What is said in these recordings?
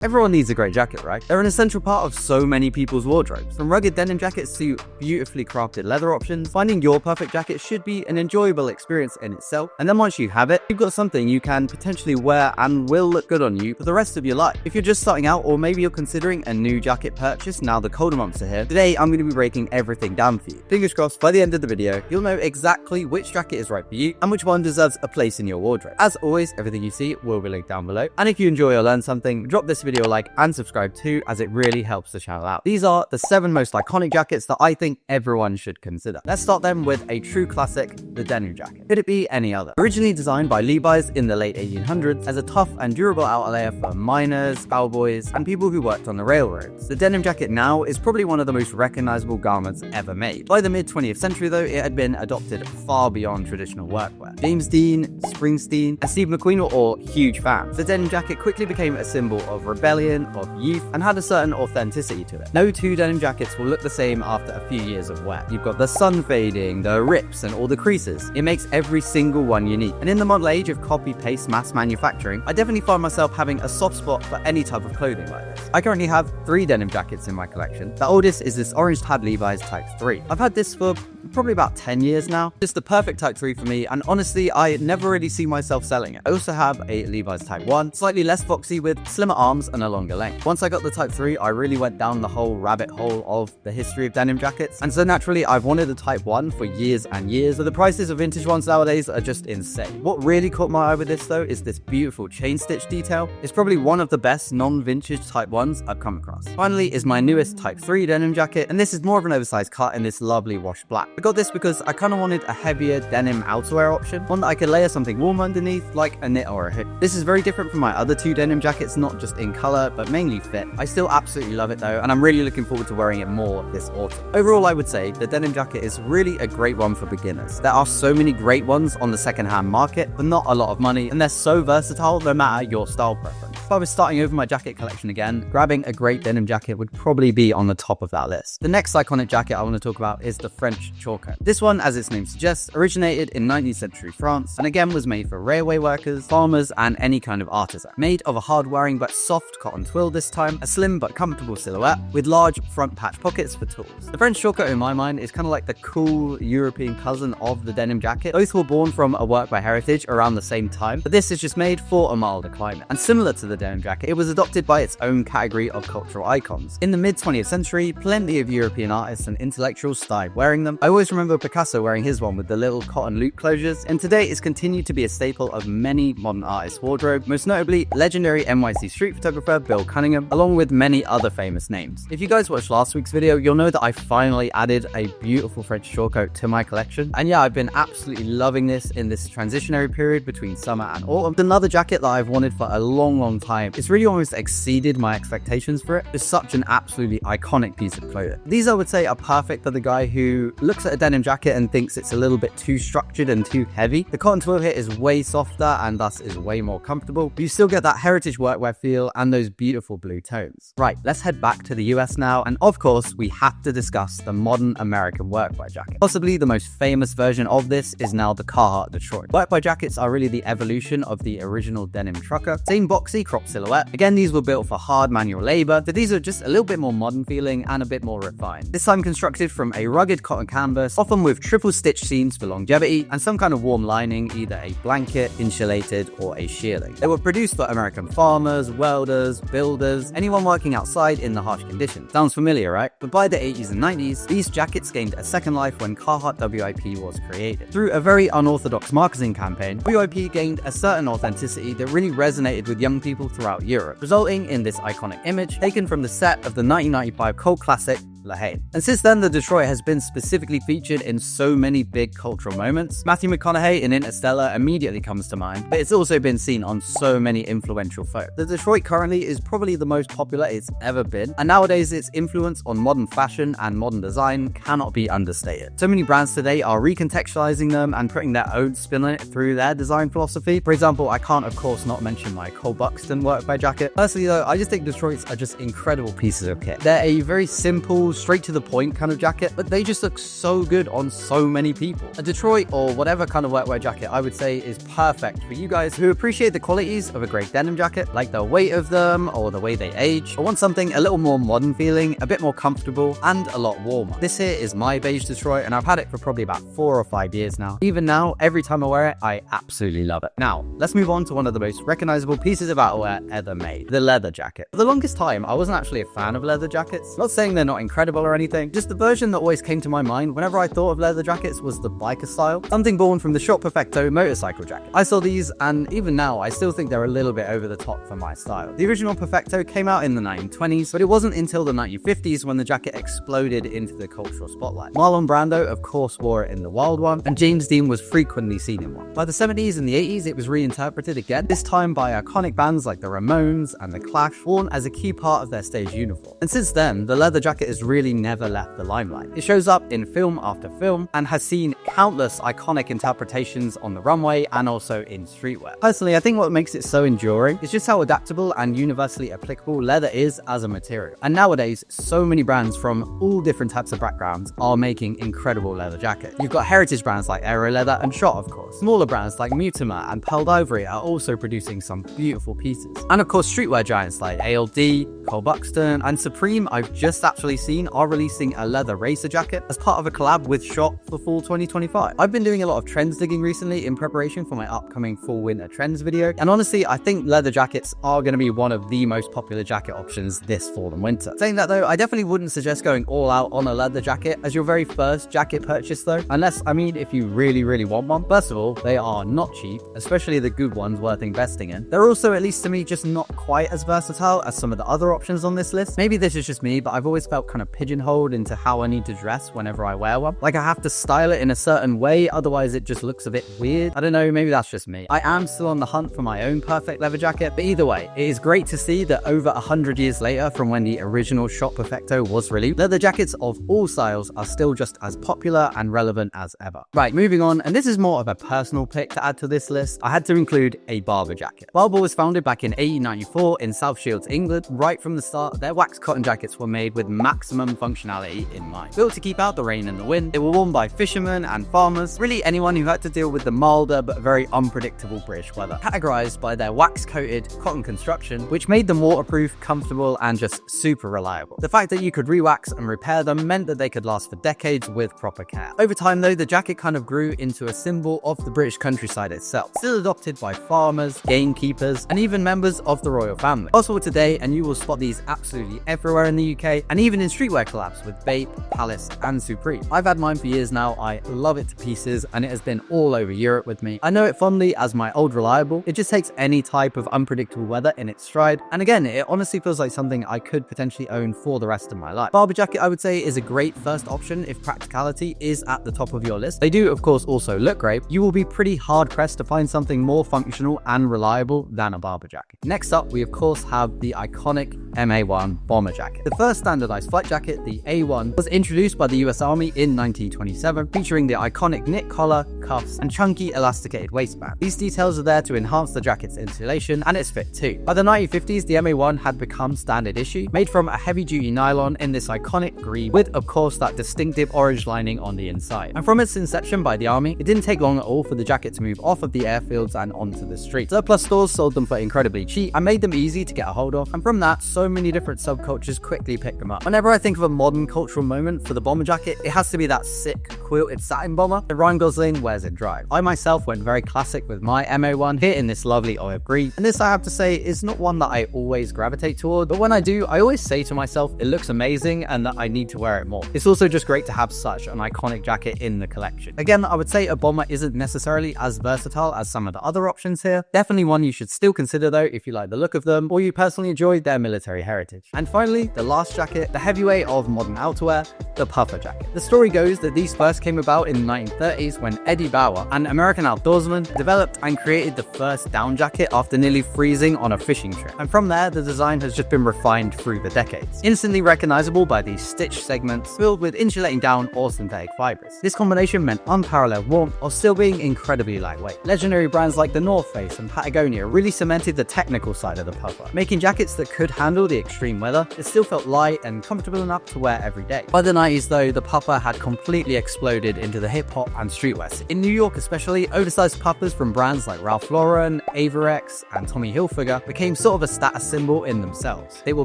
Everyone needs a great jacket, right? They're an essential part of so many people's wardrobes. From rugged denim jackets to beautifully crafted leather options, finding your perfect jacket should be an enjoyable experience in itself. And then once you have it, you've got something you can potentially wear and will look good on you for the rest of your life. If you're just starting out, or maybe you're considering a new jacket purchase now the colder months are here, today I'm going to be breaking everything down for you. Fingers crossed, by the end of the video, you'll know exactly which jacket is right for you and which one deserves a place in your wardrobe. As always, everything you see will be linked down below. And if you enjoy or learn something, drop this video a like and subscribe too, as it really helps the channel out. These are the 7 most iconic jackets that I think everyone should consider. Let's start them with a true classic, the denim jacket. Could it be any other? Originally designed by Levi's in the late 1800s as a tough and durable outer layer for miners, cowboys, and people who worked on the railroads, the denim jacket now is probably one of the most recognizable garments ever made. By the mid-20th century though, it had been adopted far beyond traditional workwear. James Dean, Springsteen, and Steve McQueen were all huge fans. The denim jacket quickly became a symbol of rebellion, of youth, and had a certain authenticity to it. No two denim jackets will look the same after a few years of wear. You've got the sun fading, the rips, and all the creases. It makes every single one unique. And in the modern age of copy-paste mass manufacturing, I definitely find myself having a soft spot for any type of clothing like this. I currently have 3 denim jackets in my collection. The oldest is this orange tab Levi's Type 3. I've had this for probably about 10 years now. Just the perfect Type 3 for me, and honestly, I never really see myself selling it. I also have a Levi's Type 1, slightly less boxy with slimmer arms and a longer length. Once I got the Type 3, I really went down the whole rabbit hole of the history of denim jackets, and so naturally, I've wanted a Type 1 for years and years, but the prices of vintage ones nowadays are just insane. What really caught my eye with this though is this beautiful chain stitch detail. It's probably one of the best non-vintage Type 1s I've come across. Finally is my newest Type 3 denim jacket, and this is more of an oversized cut in this lovely wash black. I got this because I kind of wanted a heavier denim outerwear option, one that I could layer something warm underneath, like a knit or a hood. This is very different from my other 2 denim jackets, not just in color, but mainly fit. I still absolutely love it though, and I'm really looking forward to wearing it more this autumn. Overall, I would say the denim jacket is really a great one for beginners. There are so many great ones on the secondhand market, but not a lot of money, and they're so versatile no matter your style preference. If I was starting over my jacket collection again, grabbing a great denim jacket would probably be on the top of that list. The next iconic jacket I want to talk about is the French short coat. This one, as its name suggests, originated in 19th century France, and again was made for railway workers, farmers, and any kind of artisan. Made of a hard-wearing but soft cotton twill this time, a slim but comfortable silhouette with large front patch pockets for tools. The French short coat in my mind is kind of like the cool European cousin of the denim jacket. Both were born from a workwear heritage around the same time, but this is just made for a milder climate. And similar to the denim jacket, it was adopted by its own category of cultural icons. In the mid-20th century, plenty of European artists and intellectuals started wearing them. I always remember Picasso wearing his one with the little cotton loop closures, and today it's continued to be a staple of many modern artists' wardrobe, most notably legendary NYC street photographer Bill Cunningham, along with many other famous names. If you guys watched last week's video, you'll know that I finally added a beautiful French short coat to my collection, and yeah, I've been absolutely loving this in this transitionary period between summer and autumn. It's another jacket that I've wanted for a long time. It's really almost exceeded my expectations for it. It's such an absolutely iconic piece of clothing. These, I would say, are perfect for the guy who looks at a denim jacket and thinks it's a little bit too structured and too heavy. The cotton twill here is way softer and thus is way more comfortable, but you still get that heritage workwear feel and those beautiful blue tones. Right, let's head back to the US now, and of course, we have to discuss the modern American workwear jacket. Possibly the most famous version of this is now the Carhartt Detroit. Workwear jackets are really the evolution of the original denim trucker. Same boxy crop silhouette. Again, these were built for hard manual labor, but these are just a little bit more modern feeling and a bit more refined. This time constructed from a rugged cotton canvas, often with triple stitch seams for longevity and some kind of warm lining, either a blanket, insulated, or a shearling. They were produced for American farmers, welders, builders, anyone working outside in the harsh conditions. Sounds familiar, right? But by the 80s and 90s, these jackets gained a second life when Carhartt WIP was created. Through a very unorthodox marketing campaign, WIP gained a certain authenticity that really resonated with young people throughout Europe, resulting in this iconic image taken from the set of the 1995 cult classic La Haine. And since then, the Detroit has been specifically featured in so many big cultural moments. Matthew McConaughey in Interstellar immediately comes to mind, but it's also been seen on so many influential photos. The Detroit currently is probably the most popular it's ever been, and nowadays its influence on modern fashion and modern design cannot be understated. So many brands today are recontextualizing them and putting their own spin on it through their design philosophy. For example, I can't of course not mention my Cole Buxton workwear jacket. Personally though, I just think Detroits are just incredible pieces of kit. They're a very simple simple, straight to the point kind of jacket, but they just look so good on so many people. A Detroit or whatever kind of workwear jacket I would say is perfect for you guys who appreciate the qualities of a great denim jacket, like the weight of them or the way they age, or want something a little more modern feeling, a bit more comfortable, and a lot warmer. This here is my beige Detroit, and I've had it for probably about 4 or 5 years now. Even now, every time I wear it, I absolutely love it. Now, let's move on to one of the most recognizable pieces of outerwear ever made, the leather jacket. For the longest time, I wasn't actually a fan of leather jackets. Not saying they're not incredible or anything, just the version that always came to my mind whenever I thought of leather jackets was the biker style, something born from the Shop Perfecto motorcycle jacket. I saw these, and even now, I still think they're a little bit over the top for my style. The original Perfecto came out in the 1920s, but it wasn't until the 1950s when the jacket exploded into the cultural spotlight. Marlon Brando, of course, wore it in the Wild One, and James Dean was frequently seen in one. By the 70s and the 80s, it was reinterpreted again, this time by iconic bands like the Ramones and the Clash, worn as a key part of their stage uniform. And since then, the leather jacket has really never left the limelight. It shows up in film after film and has seen countless iconic interpretations on the runway and also in streetwear. Personally, I think what makes it so enduring is just how adaptable and universally applicable leather is as a material. And nowadays, so many brands from all different types of backgrounds are making incredible leather jackets. You've got heritage brands like Aero Leather and Shot, of course. Smaller brands like Mutimer and Pearl Ivory are also producing some beautiful pieces. And of course, streetwear giants like ALD, Cole Buxton, and Supreme, I've just actually seen, are releasing a leather racer jacket as part of a collab with Shot for fall 2025. I've been doing a lot of trends digging recently in preparation for my upcoming fall winter trends video, and honestly, I think leather jackets are going to be one of the most popular jacket options this fall and winter. Saying that though, I definitely wouldn't suggest going all out on a leather jacket as your very first jacket purchase though, unless, if you really want one. First of all, they are not cheap, especially the good ones worth investing in. They're also, at least to me, just not quite as versatile as some of the other options on this list. Maybe this is just me, but I've always felt kind of pigeonholed into how I need to dress whenever I wear one. Like I have to style it in a certain way, otherwise it just looks a bit weird. I don't know, maybe that's just me. I am still on the hunt for my own perfect leather jacket, but either way, it is great to see that over 100 years later from when the original Shop Perfecto was released, leather jackets of all styles are still just as popular and relevant as ever. Right, moving on, and this is more of a personal pick to add to this list, I had to include a Barbour jacket. Barbour was founded back in 1894 in South Shields, England. Right from the start, their wax cotton jackets were made with maximum functionality in mind. Built to keep out the rain and the wind, they were worn by fishermen and farmers, really anyone who had to deal with the milder but very unpredictable British weather. Categorized by their wax-coated cotton construction, which made them waterproof, comfortable, and just super reliable. The fact that you could re-wax and repair them meant that they could last for decades with proper care. Over time though, the jacket kind of grew into a symbol of the British countryside itself, still adopted by farmers, gamekeepers, and even members of the royal family. Also today, and you will spot these absolutely everywhere in the UK, and even in streetwear collabs with Bape, Palace, and Supreme. I've had mine for years now, I love it to pieces, and it has been all over Europe with me. I know it fondly as my old reliable. It just takes any type of unpredictable weather in its stride, and again, it honestly feels like something I could potentially own for the rest of my life. Barbour jacket, I would say, is a great first option if practicality is at the top of your list. They do, of course, also look great. You will be pretty hard-pressed to find something more functional and reliable than a Barbour jacket. Next up, we of course have the iconic MA1 bomber jacket. The first standardized flight jacket, the A1, was introduced by the US Army in 1927, featuring the iconic knit collar, cuffs, and chunky elasticated waistband. These details are there to enhance the jacket's insulation and its fit too. By the 1950s, the MA1 had become standard issue, made from a heavy-duty nylon in this iconic green, with of course that distinctive orange lining on the inside. And from its inception by the Army, it didn't take long at all for the jacket to move off of the airfields and onto the street. Surplus stores sold them for incredibly cheap and made them easy to get a hold of, and from that, so many different subcultures quickly picked them up. Whenever I think of a modern cultural moment for the bomber jacket, it has to be that sick quilted satin bomber that Ryan Gosling wears in Drive. I myself went very classic with my MA1 here in this lovely olive green, and this I have to say is not one that I always gravitate toward, but when I do, I always say to myself it looks amazing and that I need to wear it more. It's also just great to have such an iconic jacket in the collection. Again, I would say a bomber isn't necessarily as versatile as some of the other options here. Definitely one you should still consider though if you like the look of them or you personally enjoy their military heritage. And finally, the last jacket, the heavyweight of modern outerwear, the puffer jacket. The story goes that these first came about in the 1930s when Eddie Bauer, an American outdoorsman, developed and created the first down jacket after nearly freezing on a fishing trip. And from there, the design has just been refined through the decades. Instantly recognizable by these stitched segments filled with insulating down or synthetic fibers. This combination meant unparalleled warmth while still being incredibly lightweight. Legendary brands like the North Face and Patagonia really cemented the technical side of the puffer, making jackets that could handle the extreme weather. It still felt light and comfortable enough to wear every day. By the 90s though, the puffer had completely exploded into the hip hop and streetwear scene. In New York especially, oversized puffers from brands like Ralph Lauren, Averex, and Tommy Hilfiger became sort of a status symbol in themselves. They were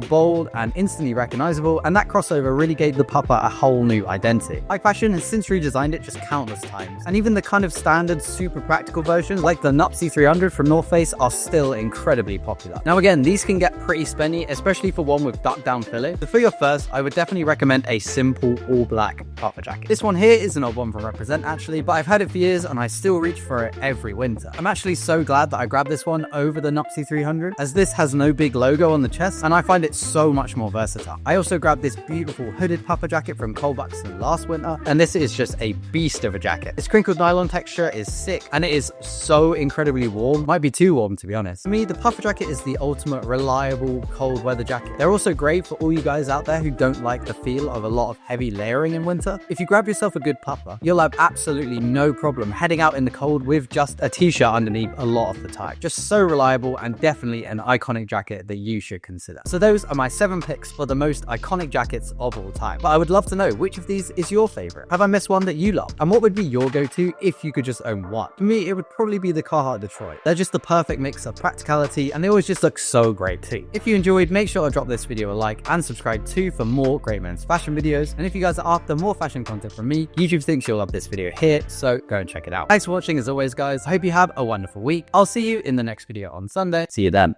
bold and instantly recognizable, and that crossover really gave the puffer a whole new identity. High fashion has since redesigned it just countless times, and even the kind of standard super practical versions like the Nuptse 300 from North Face are still incredibly popular. Now again, these can get pretty spenny, especially for one with duck down filling. So for your first, I would definitely recommend a simple all black puffer jacket. This one here is an old one from Represent actually, but I've had it for years and I still reach for it every winter. I'm actually so glad that I grabbed this one over the Nuptse 300, as this has no big logo on the chest and I find it so much more versatile. I also grabbed this beautiful hooded puffer jacket from Cole Buxton last winter, and this is just a beast of a jacket. This crinkled nylon texture is sick and it is so incredibly warm. Might be too warm to be honest. For me, the puffer jacket is the ultimate reliable cold weather jacket. They're also great for all you guys out there who don't like the feel of a lot of heavy layering in winter. If you grab yourself a good puffer, you'll have absolutely no problem heading out in the cold with just a t-shirt underneath a lot of the time. Just so reliable and definitely an iconic jacket that you should consider. So those are my 7 picks for the most iconic jackets of all time. But I would love to know which of these is your favorite. Have I missed one that you love? And what would be your go-to if you could just own one? For me, it would probably be the Carhartt Detroit. They're just the perfect mix of practicality and they always just look so great too. If you enjoyed, make sure to drop this video a like and subscribe too for more great men's fashion videos. And if you guys are after more fashion content from me, YouTube thinks you'll love this video here, so go and check it out. Thanks for watching as always guys. I hope you have a wonderful week. I'll see you in the next video on Sunday. See you then.